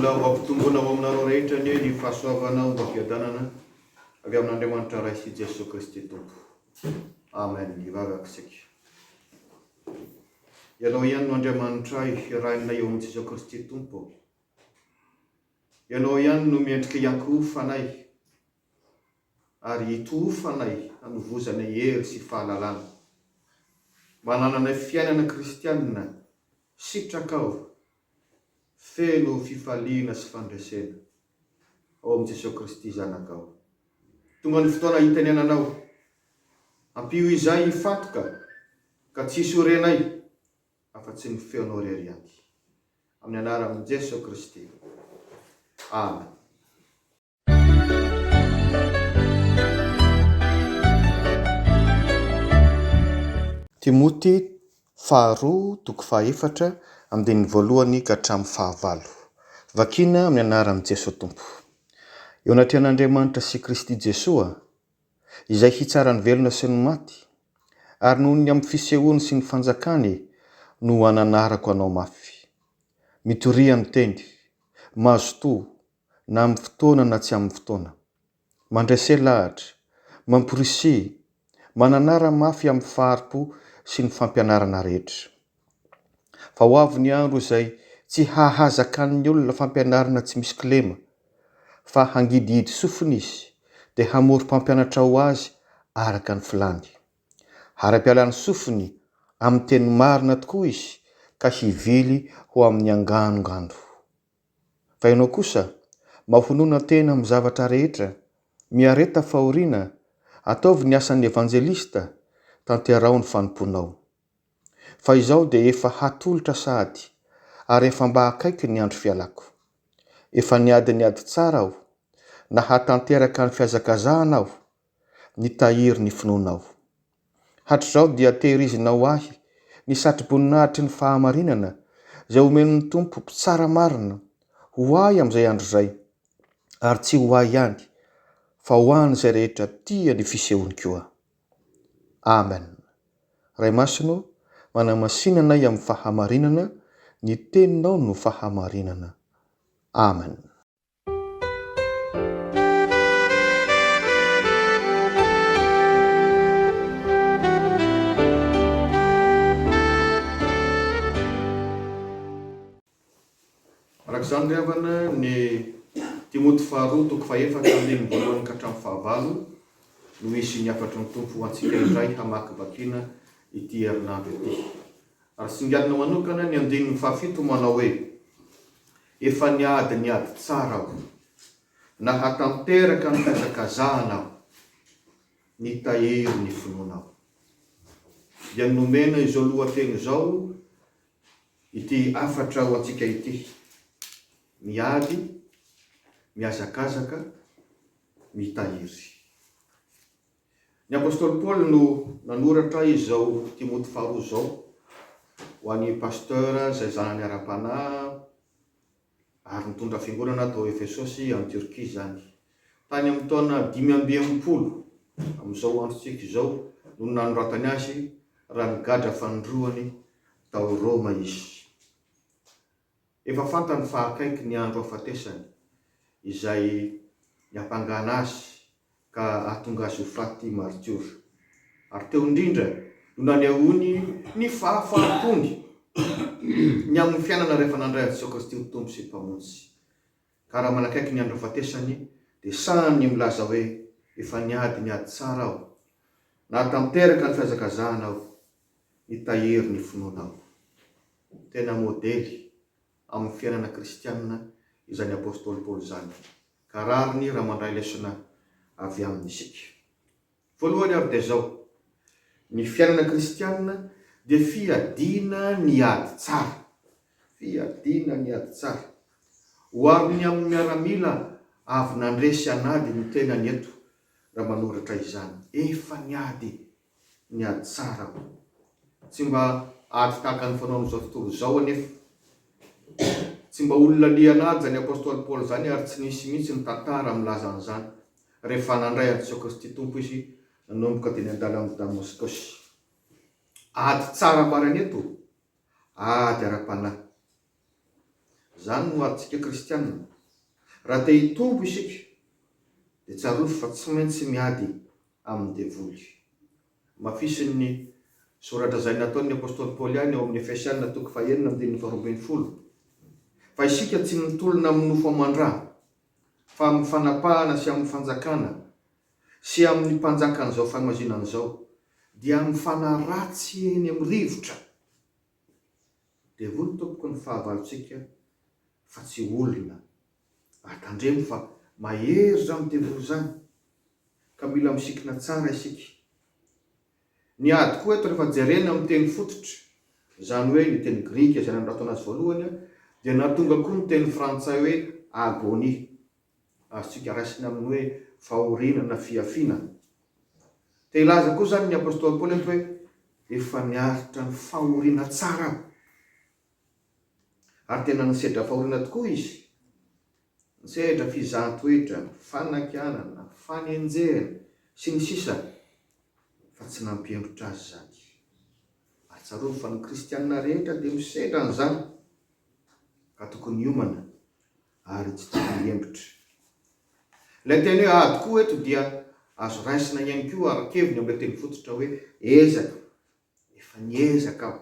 mbola mampitomboana ao aminareo rehetra ny fahasoavanao mba fiadanana avy amin'Andriamanitra Ray sy Jesosy Kristy Tompo. Amen. Ivavakisika. Ianao ihany no Andriamanitra irahinay eo amin'i Jesosy Kristy Tompo. Ianao ihany no miendrika iankofanay ary itofanay hanovozanay hery sy fahalalana. Manananay fiainana kristianina sitrakao feno fifaliana sy fandresena ao amin'i Jesosy Kristy zanakao. Tonga ny fotoana hitenenanao, ampio izay fatoka ka tsisy orenay afa-tsy ny feonao rery ihany. Amin'ny anaran'i Jesosy Kristy. Amen. Timoty faharoa toko fahaefatra amin'ny voalohany ka hatramin'ny fahavalo. Vakina amin'ny anaran'i Jesosy Tompo. Eo anatin'Andriamanitra sy Kristy Jesosy izay hitsara ny velona sy ny maty, ary noho ny amin'ny fisehoany sy ny fanjakany no ananarako anao mafy. Mitoria miteny, mazotoa, na amin'ny fotoana na tsy amin'ny fotoana. Mandrese lahatra, mampirisy, mananara mafy amin'ny faharipo sy ny fampianarana rehetra. Fa ho avy ny andro izay tsy hahazakan'ny olona fampianarana tsy misy kilema, fa hangidihidy sofina izy, dia hamory mpampianatra ho azy araka ny filany. Ara-pialan'ny sofiny amin'ny teny marina tokoa izy, ka hivily ho amin'ny anganongando. Fa ianao kosa, mahonoana tena amin'ny zavatra rehetra, miareta fahoriana, ataovy ny asan'ny evanjelista, tanterao ny fanomponao. Fa izao dia efa hatolotra sahady, ary efa mba akaiky ny andro fialako. Efa niady tsara aho, na hatanteraka ny fiazakazahana aho, nitahiry ny finoanao. Hatr'izao dia tehirizinao ahy ny satroboninahitry ny fahamarinana, izay omen'ny Tompo mpitsara marina, ho ahy amin'izay andro izay, ary tsy ho ahy ihany, fa ho an'izay rehetra tia ny fisehoany koa. Amen. Ray Masino, manamasinanay amin'ny fahamarinana, ny teninao no fahamarinana. Amen. Arak'izany ry havana ny Timoty faharoa toko fahaefatra amin'ny voalohany ka hatramin'ny fahavalo no misy ny afatra ny Tompo ho antsika indray hamaky vakina ity herinandro ity. Ary singadina manokana ny andinin'ny fahafito manao hoe: efa niady tsara aho, na hatanteraka ny fiazakazahana aho, nitahiry ny finoanao. Dia nomena izao lohateny izao ity afatra ho antsika ity: miady, miazakazaka, mitahiry. Ny apôstôly Paoly no nanoratra izao Timoty faharoa izao ho an'ny pasteur izay zanany ara-panahy ary nitondra fiangonana tao Efesosy amin'ny Turkia izany. Tany amin'ny taona 580 amin'izao androntsika izao no nanoratany azy raha nigadra fanindroany tao Roma izy. Efa fantany fa akaiky ny andro hafatesany izay niapangana azy ka ahatonga azy ho faty martyr. Ary teo indrindra no nanehoany ny fahafaham-pony ny amin'ny fiainana rehefa nandray Jesosy Kristy ho Tompo sy mpamonjy. Ka raha manakaiky ny andro hafatesany dia samy milaza hoe efa niady tsara aho, na tanteraka ny fiazakazahana aho, nitahiry ny finoanao. Tena modely amin'ny fiainana kristianina izany apôstôly Paoly zany. Ka rariny raha mandray lesona avy amin'ny isika. Voalohany ary dia zao: ny fiainana kristianina dia fiadiana niady tsara. Fiadiana niady tsara. Ho avy amin'ny miaramila avy nandresy anady ny tenany eto raha manoratra izany. Efa niady tsara. Tsy mba ady tahaka ny fanaon'izao tontolo izao anefa. Tsy mba olona lianady zany apôstôly Paoly zany, ary tsy nisy mihitsy ny tantara milaza an'izany. Rehefa nandray Jesosy Kristy Tompo izy nanomboka teny an-dala amin'ny Damaskosy. Ady tsara marany eto, ady ara-panahy. Zany no atsika kristianina. Raha te hitombo isika dia tsarovy fa tsy maintsy miady amin'ny devoly. Mafisin'ny soratra izay nataon'ny apôstôly Paoly ihany eo amin'ny Efesianina 4:9-12. Fa isika tsy mitolona amin'ny nofo aman-drà, fa amin'ny fanapahana sy amin'ny fanjakana sy amin'ny mpanjakan'izao famazinan'izao, dia amin'ny fanaratsy eny amin'ny rivotra. Devoly tompoko ny fahavalontsika, fa tsy olona atandremo fa mahery izany devoly izany, ka mila misikina tsara isika. Ny ady koa eto rehefa jerena amin'ny teny fototra, izany hoe ny teny grika izay nanoratana azy voalohany, dia nahatonga koa ny teny frantsay hoe agonie, azontsika raisina amin'ny hoe fahoriana na fiafiana. Te hilaza koa zany ny apôstôly Paoly hoe efa niaritra ny fahoriana tsara, ary tena nisedra fahoriana tokoa izy, nisedra fizahan-toetra, fanakianana, fanenjehana sy ny sisa, fa tsy nampiembrotra azy zany. Atsarovy fa ny kristianina rehetra dia misedra an'izany, ka tokony hiomana ary tsy tokony hiembotra. Ilay teny hoe ady koa eto dia azo raisina ihany koa arakeviny amin'ny teny fototra hoe ezaka, efa niezaka aho.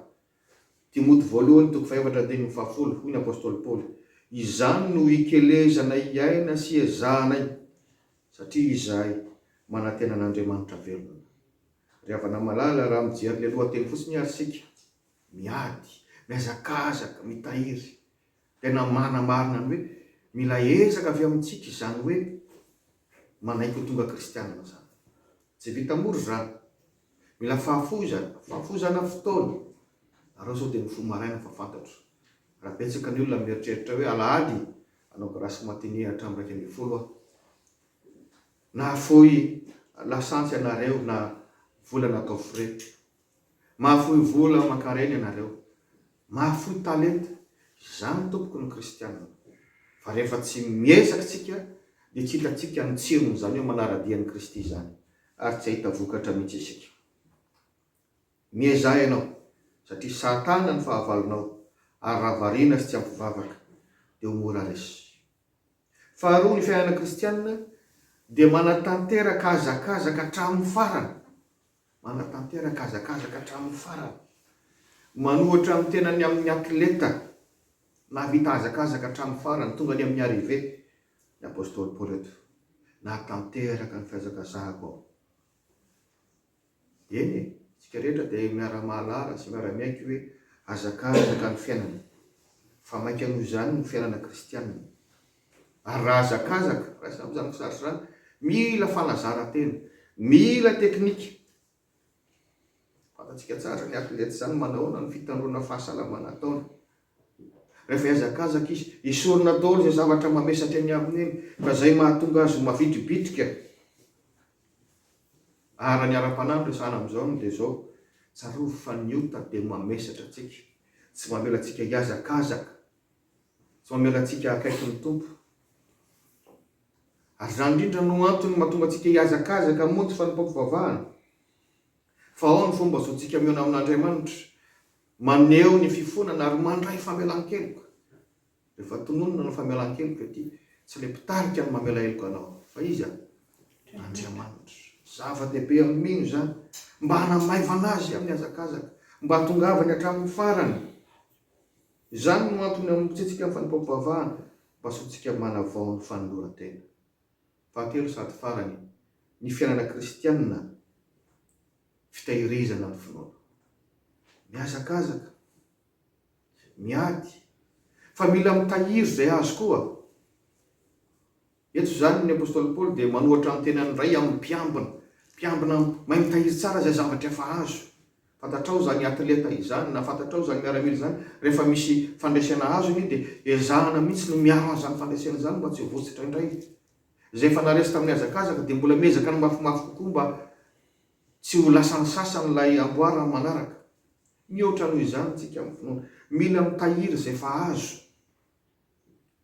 Timoty 2:7-10 hoy ny apôstôly Paoly, izany no ikelezana iaina sy ezahanay, satria izahay manantena an'Andriamanitra velona. Ry malala, raha mijery le lohateny fotsiny ary sika, miady, miazakazaka, mitahiry, tena marina ny hoe mila ezaka avy amintsika izany hoe manaiky ho tonga kristianina zany. Tsy vita mora zany, mila fahafozana fotoana. Arao zao dia ny fo maraina fa fantatro. Raha betsaka ny olona mieritreritra hoe alahady anao grasy matine hatramin'ny 1:20 na fohy lasantsy ianareo na vola natao frais, mahafohy vola makareny ianareo, mahafohy talenta. Izany tompoko ny kristianina. Fa rehefa tsy miezaka tsika dia tsy hitatsika ny tsirony izany hoe manara-dian'i Kristy zany, ary tsy ahita vokatra mihitsy isika. Miezah ianao, satria Satana ny fahavalonao, ary raha variana sy tsy ampivavaka dia ho mora resy. Faharoa, ny fiainana kristianina dia manatanteraka hazakazaka hatramin'ny farany. Manatanteraka hazakazaka hatramin'ny farany. Manohatra amin'ny tenany amin'ny atleta navita hazakazaka hatramin'ny farany, tonga ny amin'ny arrivé ny apôstôly Paoly eto, nahatanteraka ny fihazakazahako ao. Eny, tsika rehetra dia miara-mahalala sy miara-miaiky hoe hazakazaka ny fiainana, fa maika noho izany ny fiainana kristianina. Ary raha hazakazaka, raha izany kisarisary, mila fanazara-tena, mila teknika. Fantatsika tsara ny atleta izany manahoana ny fitandrona fahasalamana ataony. Rehefa hazakazaka izy, esorina daholo izay zavatra mamesatra eny aminy eny, fa izay mahatonga azy mavitribitrika. Ary ny ara-panahiny resahana amin'izao dia zao, tsarovy fa ny ota dia mamesatra antsika, tsy mamela antsika hiazakazaka, tsy mamela antsika akaiky ny tompo. Ary izany indrindra no antony mahatonga antsika hiazakazaka montsy fa ny mpampivavahana. Fa ao ny fomba azotsika miona amin'Andriamanitra, maneho ny fifonana ary mandray famelan-keloka. Rehefa tononona ny famelan-keloka ety, tsy le mpitarika ny mamela heloka anao, fa izy Andriamanitra. Zava-dehibe amin'ino zany, mba hanamaivana azy amin'ny hazakazaka, mba hatongavany hatramin'ny farany. Izany no antony amintsika amin'ny fanampahavavahana, mba asotsika manavao ny fanoloran-tena. Fahatelo sady farany, ny fiainana kristianina, fitahirizana ny finoana. Miazakazaka, miady, fa mila mitahiry izay azo koa. Eto zany ny apôstôly Paoly dia manohatra amin'ny tenany iray amin'ny mpiambina mahay mitahiry tsara izay zavatra efa azo. Fantatrao zany atleta izany, na fantatrao zany miaramila izany, rehefa misy fandraisana azo iny dia ezahana mihitsy ny miaro an'izany fandraisana izany mba tsy ho votsitra indray. Izay efa naresy tamin'ny hazakazaka dia mbola miezaka ny mafimafy kokoa mba tsy ho lasany sasany ilay amboara manaraka. Mihoatra noho izany tsika amin'ny finoana, mila mitahiry izay efa azo,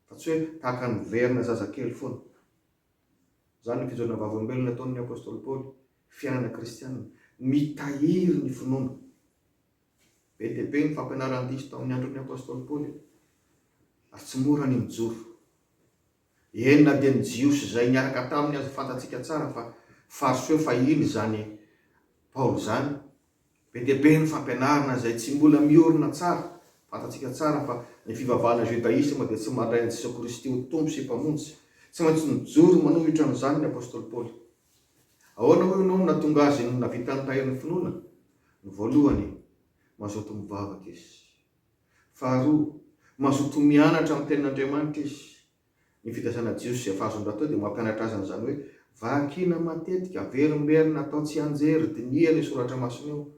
fa tsy hoe tahaka ny verina zazakely foana. Izany ny fijaorana vavolombelona ataon'ny apôstôly Paoly, fiainana kristianina, mitahiry ny finoana. Be dia be ny fampianaran-diso tamin'ny andron'ny apôstôly Paoly. ary tsy mora ny mijoro. Enina dia ny jiosy izay niaraka taminy azy fantatsika tsara fa faroso fa iny zany Paoly zany. Be dia be ny fampianarana izay tsy mbola miorina tsara. Fantatsika tsara fa ny fivavahana judaisma dia tsy mandray an'i Jesosy Kristy ho tompo sy mpamonjy. Tsy maintsy mijoro manohitra amin'izany ny apôstôly Paoly. Ahoana hoy ianao nahatonga azy navita ny tahiry finoana? Ny voalohany, mazoto mivavaka izy. Faharoa, mazoto mianatra amin'ny tenin'Andriamanitra izy. Ny fitazana jiosy izay fahazondrato atao dia mampianatra azy an'izany hoe vakina matetika, verimberina atao tsy anjery, dinia ny soratra masina eo.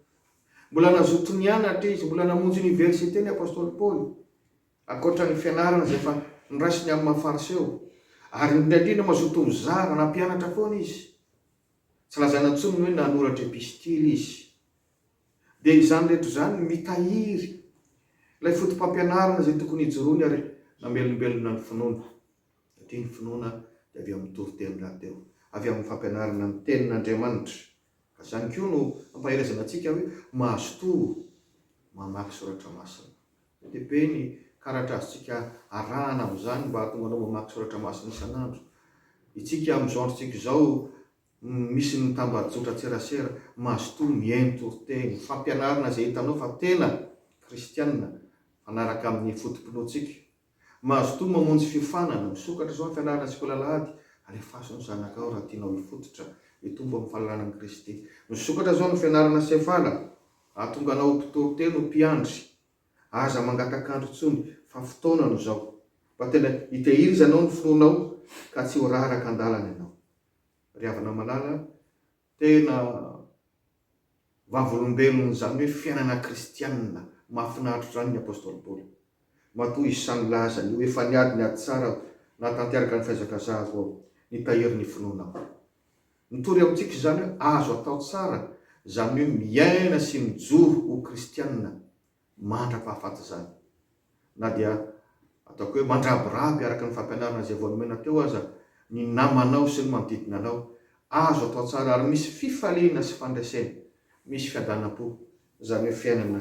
Mbola nazoto nianatra izy, mbola namonjy université ny apôstôly Paoly. Ankoatra ny fianarana izay efa niraisiny amin'ny mahafariseo. Ary indrindra mazoto mizara nampianatra foana izy. Tsy lazaina intsony hoe nanoratra epistily izy. Dia izany rehetra izany mitahiry ilay fotom-pampianarana izay tokony hijoroany ary namelombelona ny finoana. Satria ny finoana dia avy amin'ny toriteny rahateo, avy amin'ny fampianarana ny tenin'Andriamanitra. Ka izany koa no ampahirizana antsika hoe mazotoa mamaky soratra masina. Dia be ny karatra azontsika arahana amin'izany mba hahatonga anao mamaky soratra masina isan'andro. Itsika amin'izao androntsika izao misy ny tambajotra tserasera, mazotoa mihaino toriteny, fampianarana izay hitanao fa tena kristianina manaraka amin'ny fotom-pinoantsika. Mazotoa mamonjy fiofanana, misokatra izao ny fianarana sikola alahady, alefaso ny zanakao raha tianao hifototra, hitombo amin'ny fahalalana an'i Kristy. Misokatra izao ny fianarana sevala, ahatonga anao mpitoroteny ho mpiandry, aza mangatakandro tsony, fa fotoanano izao. Mba tena hitehiry anao ny finoanao ka tsy ho raraka andalana ianao. Ry havana malala, tena vavolombelona izany hoe fiainana kristianina, mahafinaritra izany ny apôstôly Paoly. Matoa isan'ny lazany hoe efa niady tsara na tanteraka ny fahazakazahako ao, nitahiry ny finoanao. Mitory amintsika izany hoe azo atao tsara, izany hoe miaina sy mijoro ho kristianina mandra-pahafaty izany. Na dia ataoko hoe mandrabiraby araka ny fampianarana izay voanomena teo aza, ny namanao sy ny manodidina anao, azo atao tsara ary misy fifaliana sy fandraisana, misy fiadanam-po, izany hoe fiainana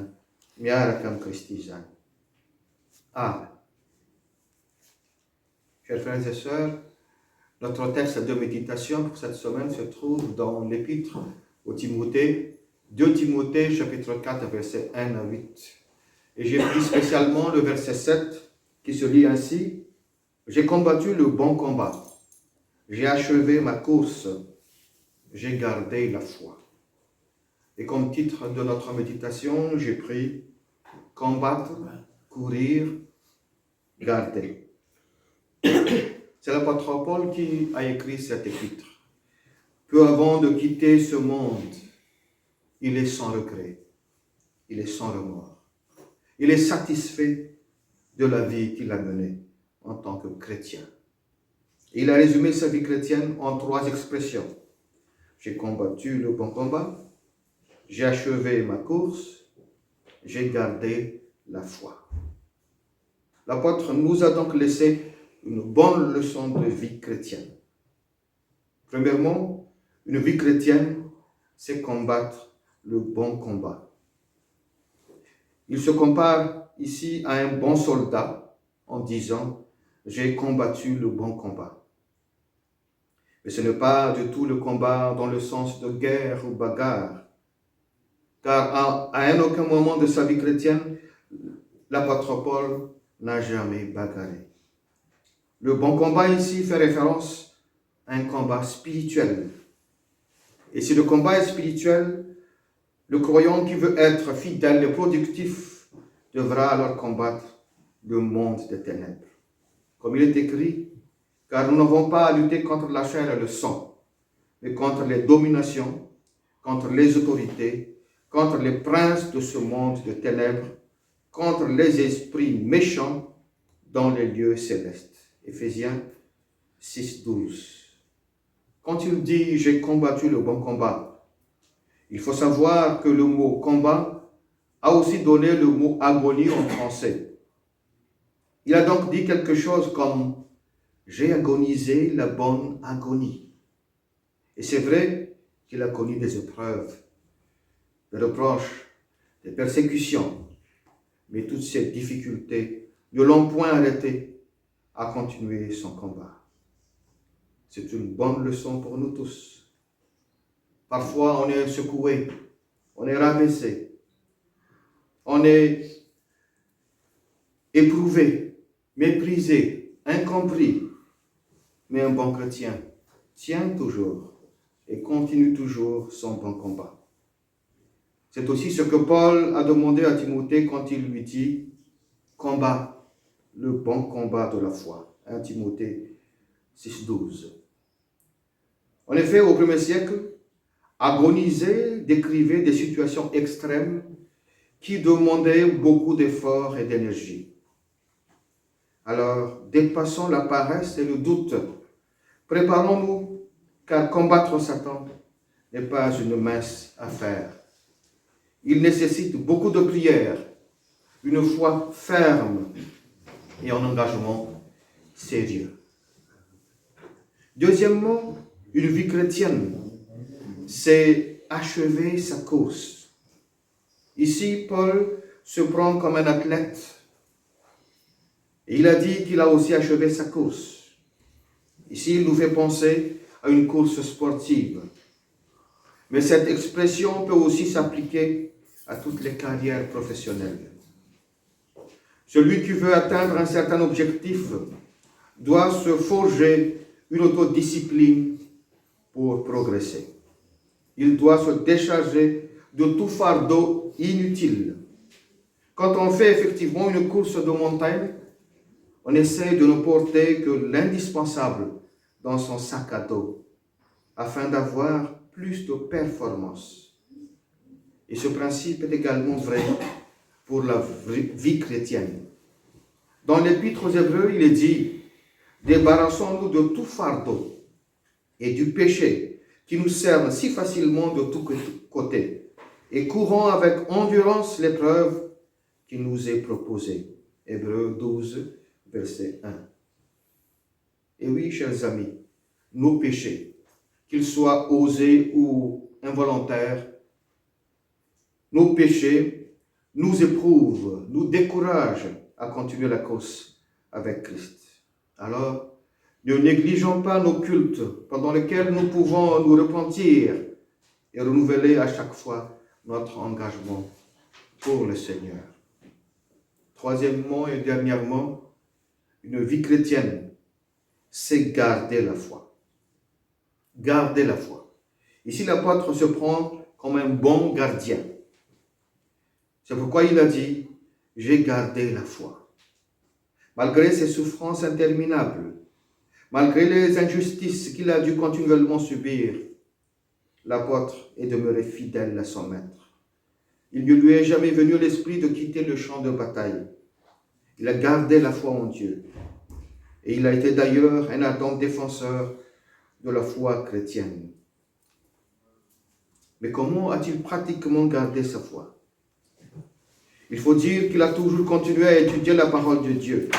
miaraka amin'ny Kristy izany. Chers frères et sœurs, notre texte de méditation pour cette semaine se trouve dans l'épître au Timothée, 2 Timothée chapitre 4 versets 1 à 8. Et j'ai pris spécialement le verset 7 qui se lit ainsi: j'ai combattu le bon combat, j'ai achevé ma course, j'ai gardé la foi. Et comme titre de notre méditation, j'ai pris combattre, courir, garder. C'est l'apôtre Paul qui a écrit cet épître. Peu avant de quitter ce monde, il est sans regret, il est sans remords. Il est satisfait de la vie qu'il a menée en tant que chrétien. Il a résumé sa vie chrétienne en 3 expressions. J'ai combattu le bon combat, j'ai achevé ma course, j'ai gardé la foi. L'apôtre nous a donc laissé une bonne leçon de vie chrétienne. Premièrement, une vie chrétienne, c'est combattre le bon combat. Il se compare ici à un bon soldat en disant « j'ai combattu le bon combat ». Mais ce n'est pas du tout le combat dans le sens de guerre ou bagarre, car à aucun moment de sa vie chrétienne, l'apôtre Paul n'a jamais bagarré. Le bon combat ici fait référence à un combat spirituel. Et si le combat est spirituel, le croyant qui veut être fidèle et productif devra alors combattre le monde des ténèbres. Comme il est écrit, car nous n'avons pas à lutter contre la chair et le sang, mais contre les dominations, contre les autorités, contre les princes de ce monde de ténèbres, contre les esprits méchants dans les lieux célestes. Éphésiens 6, 12. Quand il dit « j'ai combattu le bon combat », il faut savoir que le mot « combat » a aussi donné le mot « agonie » en français. Il a donc dit quelque chose comme « j'ai agonisé la bonne agonie ». Et c'est vrai qu'il a connu des épreuves, des reproches, des persécutions, mais toutes ces difficultés ne l'ont point arrêté à continuer son combat. C'est une bonne leçon pour nous tous. Parfois, on est secoué, on est rabaissé, on est éprouvé, méprisé, incompris. Mais un bon chrétien tient toujours et continue toujours son bon combat. C'est aussi ce que Paul a demandé à Timothée quand il lui dit « Combat le bon combat de la foi ». 1 Timothée 6,12. En effet, au 1er siècle, agoniser décrivait des situations extrêmes qui demandaient beaucoup d'efforts et d'énergie. Alors, dépassons la paresse et le doute. Préparons-nous, car combattre Satan n'est pas une mince affaire. Il nécessite beaucoup de prières, une foi ferme et un engagement sérieux. Deuxièmement, une vie chrétienne, c'est achever sa course. Ici, Paul se prend comme un athlète. Et il a dit qu'il a aussi achevé sa course. Ici, il nous fait penser à une course sportive. Mais cette expression peut aussi s'appliquer à toutes les carrières professionnelles. Celui qui veut atteindre un certain objectif doit se forger une autodiscipline pour progresser. Il doit se décharger de tout fardeau inutile. Quand on fait effectivement une course de montagne, on essaie de ne porter que l'indispensable dans son sac à dos, afin d'avoir plus de performance. Et ce principe est également vrai pour la vie chrétienne. Dans l'Épître aux Hébreux, il est dit « Débarrassons-nous de tout fardeau et du péché qui nous servent si facilement de tous côtés, et courons avec endurance l'épreuve qui nous est proposée. » Hébreux 12, verset 1. Et oui, chers amis, nos péchés, qu'ils soient osés ou involontaires, nos péchés nous éprouvent, nous découragent à continuer la course avec Christ. Alors, ne négligeons pas nos cultes pendant lesquels nous pouvons nous repentir et renouveler à chaque fois notre engagement pour le Seigneur. Troisièmement et dernièrement, une vie chrétienne, c'est garder la foi. Garder la foi. Ici, l'apôtre se prend comme un bon gardien. C'est pourquoi il a dit « J'ai gardé la foi ». Malgré ses souffrances interminables, malgré les injustices qu'il a dû continuellement subir, l'apôtre est demeuré fidèle à son maître. Il ne lui est jamais venu à l'esprit de quitter le champ de bataille. Il a gardé la foi en Dieu. Et il a été d'ailleurs un ardent défenseur de la foi chrétienne. Mais comment a-t-il pratiquement gardé sa foi? Il faut dire qu'il a toujours continué à étudier la parole de Dieu.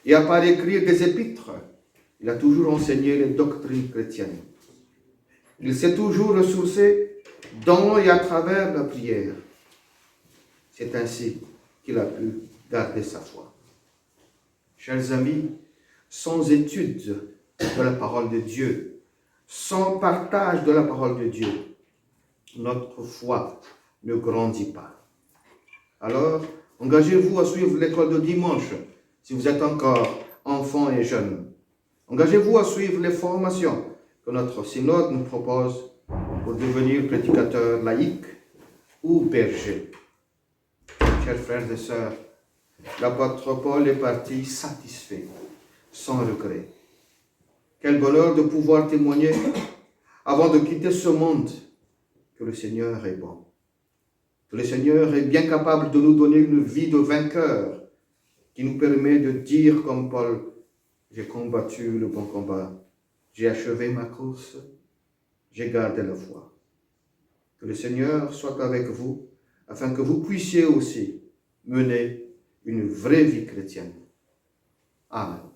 Et à part écrire des épîtres, il a toujours enseigné les doctrines chrétiennes. Il s'est toujours ressourcé dans et à travers la prière. C'est ainsi qu'il a pu garder sa foi. Chers amis, sans étude de la parole de Dieu, sans partage de la parole de Dieu, notre foi ne grandit pas. Alors, engagez-vous à suivre l'école de dimanche si vous êtes encore enfant et jeune. Engagez-vous à suivre les formations que notre synode nous propose pour devenir prédicateur laïque ou berger. Chers frères et sœurs, l'apôtre Paul est parti satisfait, sans regret. Quel bonheur de pouvoir témoigner avant de quitter ce monde que le Seigneur est bon. Que le Seigneur est bien capable de nous donner une vie de vainqueur qui nous permet de dire comme Paul, j'ai combattu le bon combat, j'ai achevé ma course, j'ai gardé la foi. Que le Seigneur soit avec vous afin que vous puissiez aussi mener une vraie vie chrétienne. Amen.